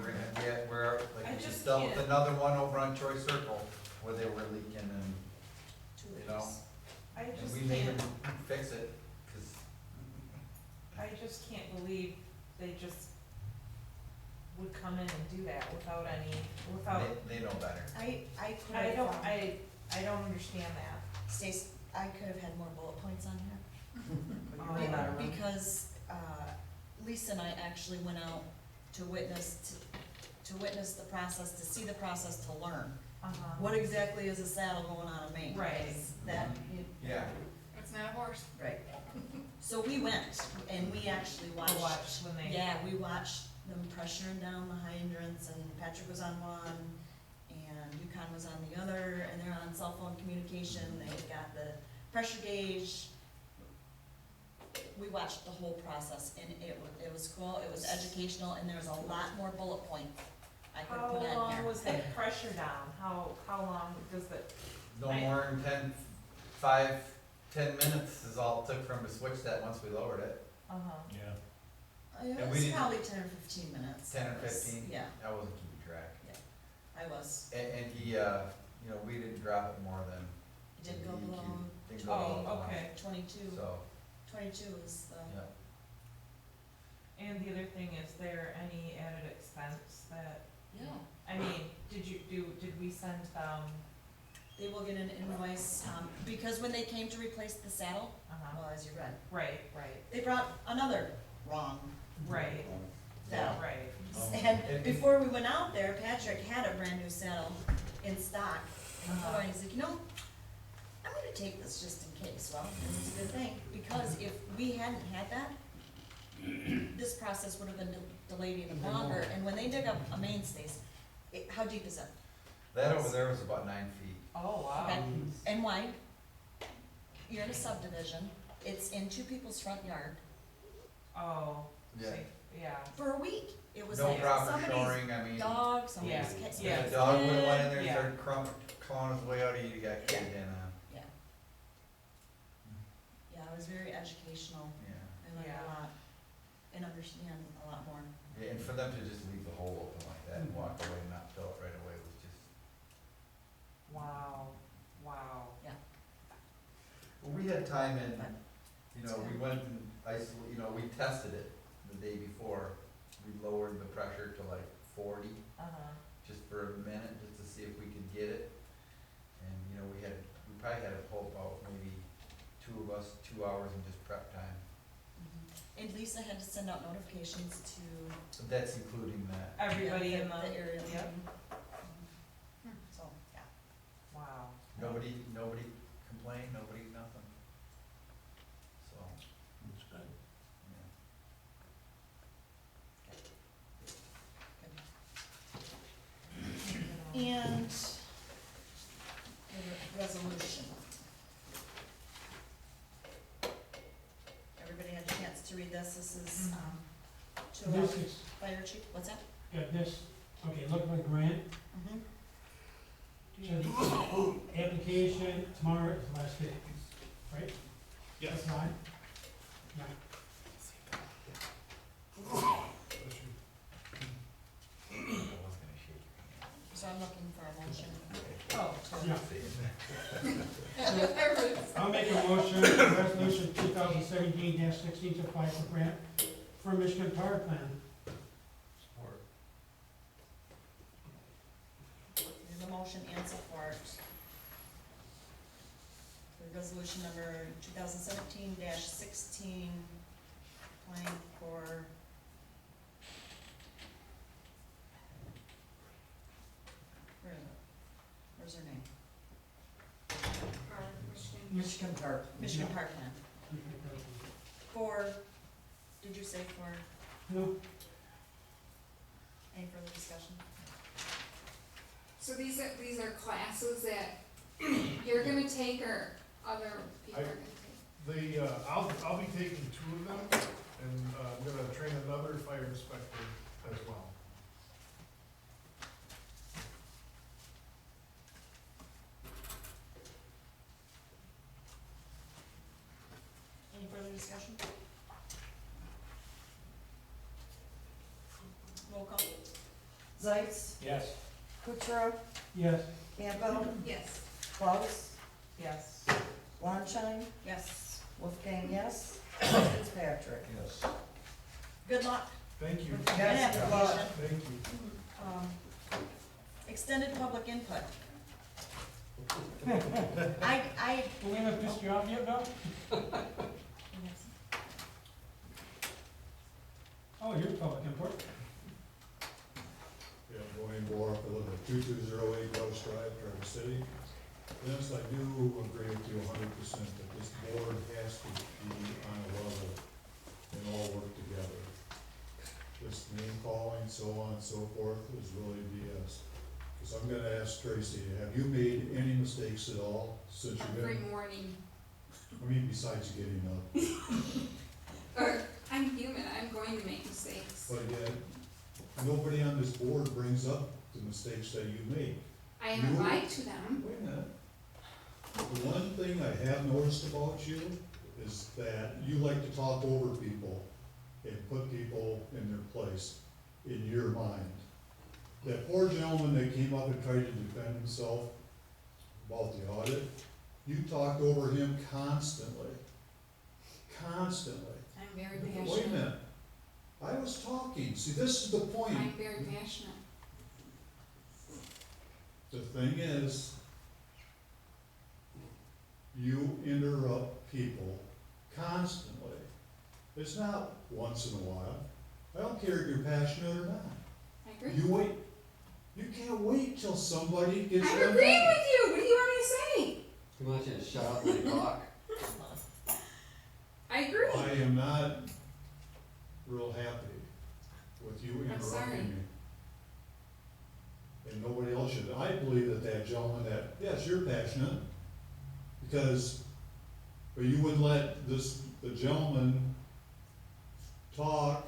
we're, I like, we just just dealt with can't- another one over on Troy Circle, where they were leaking and, 2 You know, weeks. I and just we made can't, them fix it, cause I just can't believe they just would come in and do that without any, without, they know better. I could I have, don't, I don't understand that. Stace, I could have had more bullet points on here. But you ran out of room. Because, Lisa and I actually went out to witness the process, to see the process, to learn. Uh-huh. What exactly is a saddle going on in Maine? Right. Is that, Yeah. It's not a horse. right. So we went, and we actually I watched. watched when they. Yeah, we watched them pressuring down the hydrants, and Patrick was on one, and Yukon was on the other, and they're on cell phone communication, they've got the pressure gauge. We watched the whole process, and it was cool, it was educational, and there was a lot more bullet points I could How put on long here. was that pressure down? How long does it, No more than 10 minutes is all it took for him to switch that once we lowered it. uh-huh, Yeah. It And we was didn't- probably 10 or 15 minutes. 10 or It was- 15? Yeah, I wasn't keeping track. I was. And he, we didn't drop it more than. It didn't go the EQ. below Didn't go below oh, 20. okay. 22. So, 22 is the, yeah. And the other thing, is there any added expense that, yeah. I mean, did we send them, They will get an invoice, because when they came to replace the saddle, well, as you read, right, they brought another wrong right, saddle. right. And before we went out there, Patrick had a brand new saddle in stock, and he told her, he's like, I'm gonna take this just in case. Well, it was a good thing, because if we hadn't had that, this process would have been delayed even longer, and when they dig up a mainstays, how deep is it? That over there was about 9 feet. Oh, wow. Okay. And wide. You're in a subdivision, it's in two people's front yard, Oh, Yeah. yeah, for a week. It was No like proper somebody's shoring, I mean, dog, somebody's Yeah. cat, if somebody's a dog would've went in kid. there and Yeah. started clawing his way out of you, you got kicked in, Yeah. Yeah, it was very educational. yeah. I learned Yeah. a lot and understand a lot more. Yeah, and for them to just leave the hole open like that and walk away and not fill it right away was just, wow, wow. well, we had time in, But we went and we tested it the day before. We lowered the pressure to like 40, Uh-huh, just for a minute, just to see if we could get it. And, we probably had to pull about maybe 2 of us, 2 hours in just prep time. And Lisa had to send out notifications to So that's including that. everybody in the the, area. yep, So, yeah. wow. Nobody complained, nobody, nothing. So, That's good. yeah. And the resolution. Everybody had a chance to read this. This is, to This our is, fire chief. What's that? got this, okay, look at my grant, application, tomorrow is the last day, right? Yes. That's fine? Yeah. I was gonna shake your hand. So I'm looking for a motion. Oh, Yeah. I'll make a motion, resolution 2017-16 to apply for grant for Michigan Power Plan. Support. There's a motion and support. For resolution number 2017-16, applying for where's her name? Or Michigan. Michigan Park. Michigan Yeah. Park Plan. For, did you say for, No, any further discussion? So these are classes that you're gonna take or other people are gonna take? I'll be taking 2 of them, and, I'm gonna train another fire inspector as well. Any further discussion? Roll call. Zeitz, Yes. Kuchera, yes, Campbell, Yes. Klaus, yes. Longshine, Yes. Wolfgang, yes. Fitzpatrick. Yes. Good luck Thank you, with the Yes, grant good luck. application. thank you. Extended public input. I, do we have pissed you off yet, Bill? Oh, you're public input. Yeah, Dwayne Moore, I live at 2208 West Drive, Traverse City. Yes, I do agree with you 100% that this board has to be on a level and all work together. this name calling, so on and so forth, is really BS. Cause I'm gonna ask Tracy, have you made any mistakes at all since you've Every been, morning. I mean, besides getting up? Or, I'm human, I'm going to make mistakes. But yet, nobody on this board brings up the mistakes that you make. I haven't You- lied to them. Wait a minute. The one thing I have noticed about you is that you like to talk over people and put people in their place, in your mind. That poor gentleman that came up and tried to defend himself about the audit, you talked over him constantly. Constantly. I'm very Wait a passionate. minute. I was talking. See, this is the point. I'm very passionate. The thing is, you interrupt people constantly. It's not once in a while. I don't care if you're passionate or not. I agree. You wait, you can't wait till somebody gets I'm done agreeing talking. with you. What do you want me to say? He wants you to shut up and talk. I agree. I am not real happy with you I'm sorry. interrupting me. And nobody else should. I believe that that gentleman that, yes, you're passionate, because, but you wouldn't let the gentleman talk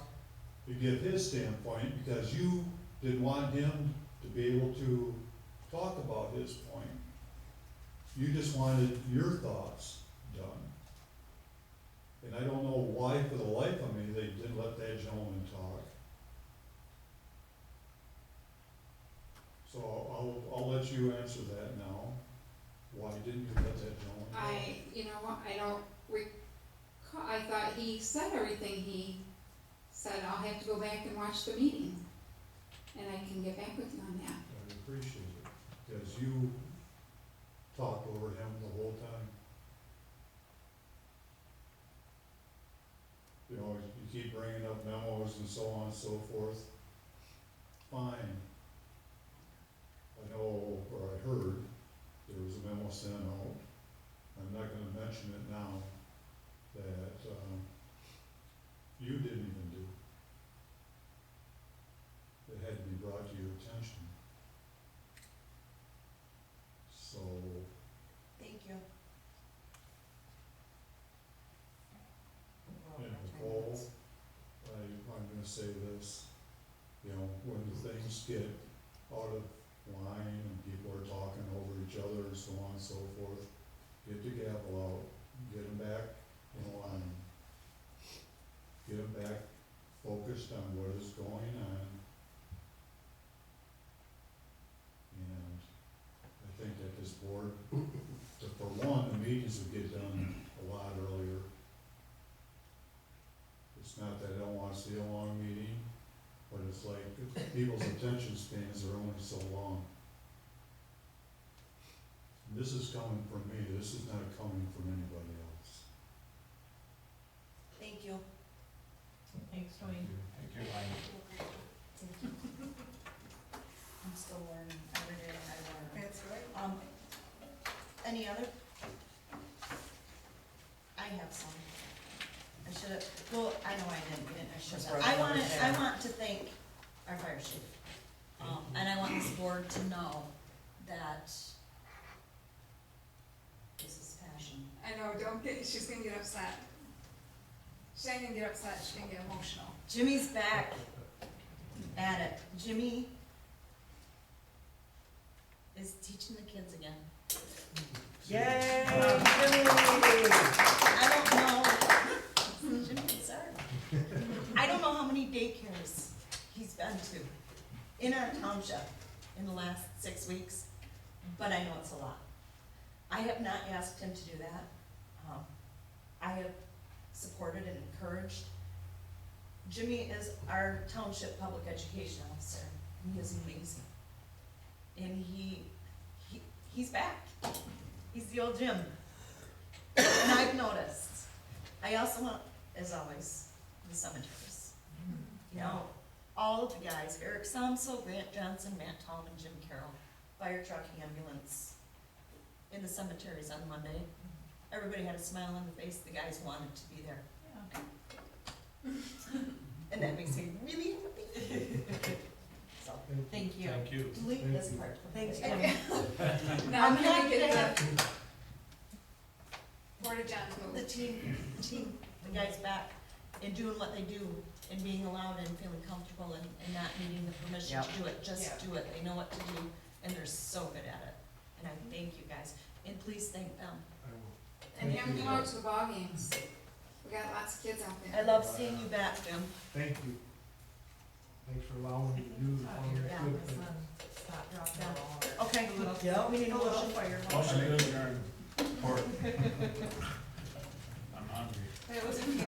to give his standpoint, because you didn't want him to be able to talk about his point. You just wanted your thoughts done. And I don't know why, for the life of me, they didn't let that gentleman talk. So I'll let you answer that now. Why didn't you let that gentleman talk? You know what, I don't recall, I thought he said everything he said. I'll have to go back and watch the meeting, and I can get back with you on that. I appreciate it, because you talked over him the whole time. You know, you keep bringing up memos and so on and so forth. Fine. I know, or I heard, there was a memo sent out, I'm not gonna mention it now, that, you didn't even do. It had to be brought to your attention. So, Thank you. and Nicole, I'm gonna say this, you know, when the things get out of line and people are talking over each other and so on and so forth, get the gavel out, get them back in line. Get them back focused on what is going on. And I think that this board, for one, the meetings would get done a lot earlier. It's not that I don't wanna see a long meeting, but it's like people's attention spans are only so long. And this is coming from me, this is not coming from anybody else. Thank you. Thanks, Tony. Thank you, Ryan. I'm still learning every day I learn. That's right. Any other? I have some. I should have, well, I know I didn't, I should That's have. right. I want to thank our fire chief. And I want this board to know that this is passion. I know, she's gonna get upset. She's not gonna get upset, she's gonna get emotional. Jimmy's back at it. Jimmy is teaching the kids again. Yay! I don't know. Jimmy, sorry. I don't know how many daycares he's been to in our township in the last 6 weeks, but I know it's a lot. I have not asked him to do that. I have supported and encouraged. Jimmy is our township public education officer, and he is amazing. And he's back. He's the old Jim. And I've noticed. I also want, as always, the cemeteries. You know, all of the guys, Eric Somso, Grant Johnson, Matt Tom, and Jim Carroll, fire truck, ambulance, in the cemeteries on Monday. Everybody had a smile on their face, the guys wanted to be there. and that makes me really happy. So, Thank you. Thank you. delete this part. Thanks, Okay. Now I'm can we happy get to have the Porta Johns the moved? team, the guys back and doing what they do and being allowed and feeling comfortable and not needing the permission to do it, just Yep. do it. They know what to do and they're so good at it. And I thank you guys, and please thank them. I will. And Thank him you. come out to the ball games. We got lots of kids out I there. love seeing you back, Jim. Thank you. Thanks for allowing me to do the Thought your fun, good thing. son stopped dropping the ball. Okay. The little, Yeah, we need a the little motion. fire. Motion to adjourn. It was a few